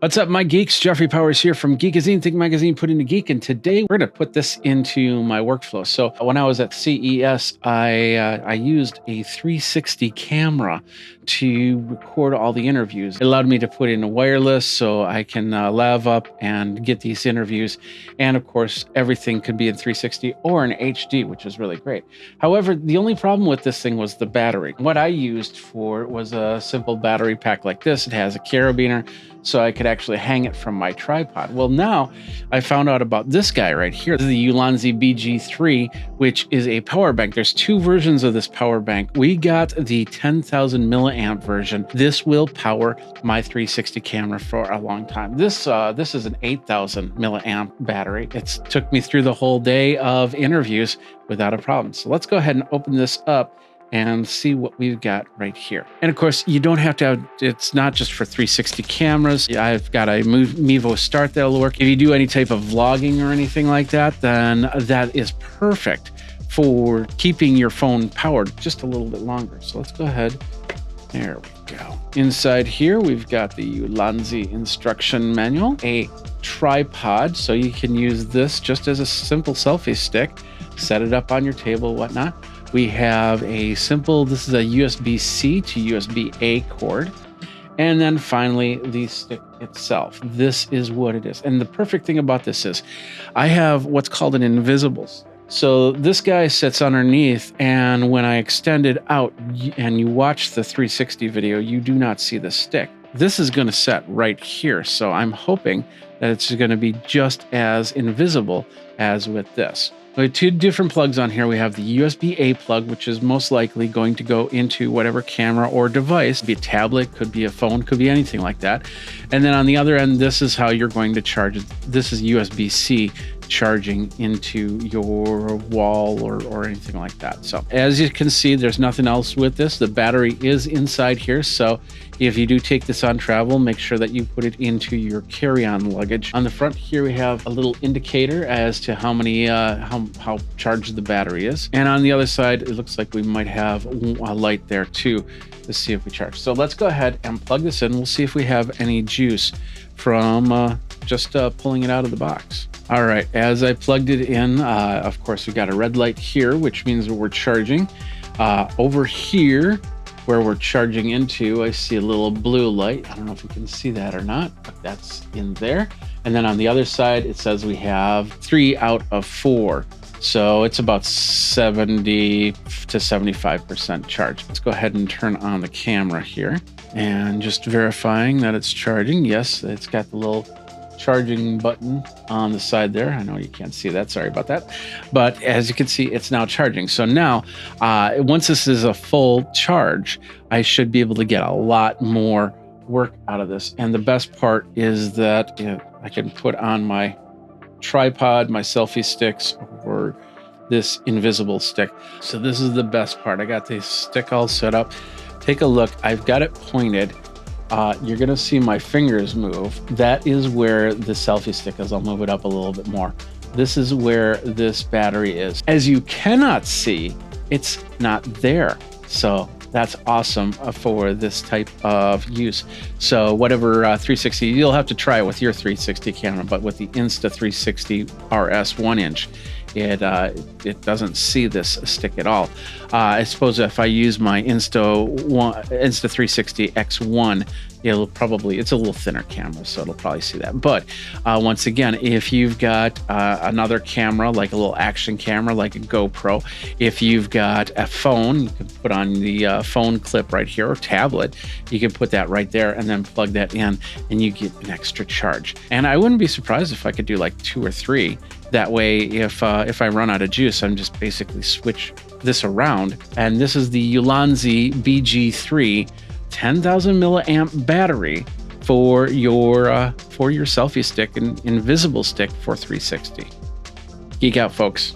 What's up, my geeks? Jeffrey Powers here from Geekazine, Think Magazine, Put Into Geek, and today we're going to put this into my workflow. So when I was at CES, I used a 360 camera to record all the interviews. It allowed me to put in a wireless so I can lav up and get these interviews. And of course, everything could be in 360 or in HD, which is really great. However, the only problem with this thing was the battery. What I used for was a simple battery pack like this. It has a carabiner, so I could actually hang it from my tripod. Well, now I found out about this guy right here, the Ulanzi BG3, which is a power bank. There's two versions of this power bank. We got the 10,000 milliamp version. This will power my 360 camera for a long time. This is an 8,000 milliamp battery. It took me through the whole day of interviews without a problem. So let's go ahead and open this up and see what we've got right here. And of course, you don't have to have, it's not just for 360 cameras. I've got a Mevo Start that'll work. If you do any type of vlogging or anything like that, then that is perfect for keeping your phone powered just a little bit longer. So let's go ahead. There we go. Inside here, we've got the Ulanzi instruction manual, a tripod, so you can use this just as a simple selfie stick, set it up on your table, whatnot. We have a simple, this is a USB-C to USB-A cord. And then finally, the stick itself. This is what it is. And the perfect thing about this is I have what's called an invisible stick. So this guy sits underneath, and when I extend it out and you watch the 360 video, you do not see the stick. This is going to set right here. So I'm hoping that it's going to be just as invisible as with this. We have two different plugs on here. We have the USB-A plug, which is most likely going to go into whatever camera or device. Could be a tablet, could be a phone, could be anything like that. And then on the other end, this is how you're going to charge it. This is USB-C charging into your wall or anything like that. So as you can see, there's nothing else with this. The battery is inside here. So if you do take this on travel, make sure that you put it into your carry-on luggage. On the front here, we have a little indicator as to how many, how charged the battery is. And on the other side, it looks like we might have a light there too to see if we charge. So let's go ahead and plug this in. We'll see if we have any juice from just pulling it out of the box. All right, as I plugged it in, of course, we got a red light here, which means that we're charging. Over here, where we're charging into, I see a little blue light. I don't know if you can see that or not, but that's in there. And then on the other side, it says we have 3 out of 4. So it's about 70 to 75% charged. Let's go ahead and turn on the camera here and just verifying that it's charging. Yes, it's got the little charging button on the side there. I know you can't see that, sorry about that. But as you can see, it's now charging. So now, once this is a full charge, I should be able to get a lot more work out of this. And the best part is that I can put on my tripod, my selfie sticks, or this invisible stick. So this is the best part. I got this stick all set up. Take a look, I've got it pointed. You're gonna see my fingers move. That is where the selfie stick is. I'll move it up a little bit more. This is where this battery is. As you cannot see, it's not there. So that's awesome for this type of use. So whatever 360, you'll have to try it with your 360 camera, but with the Insta360 RS 1-inch, it doesn't see this stick at all. I suppose if I use my Insta360 X1, it's a little thinner camera, so it'll probably see that. But once again, if you've got another camera, like a little action camera, like a GoPro, if you've got a phone, you can put on the phone clip right here, or tablet, you can put that right there and then plug that in, and you get an extra charge. And I wouldn't be surprised if I could do like 2 or 3. That way, if I run out of juice, I'm just basically switch this around. And this is the Ulanzi BG3 10,000 milliamp battery for your selfie stick and invisible stick for 360. Geek out, folks.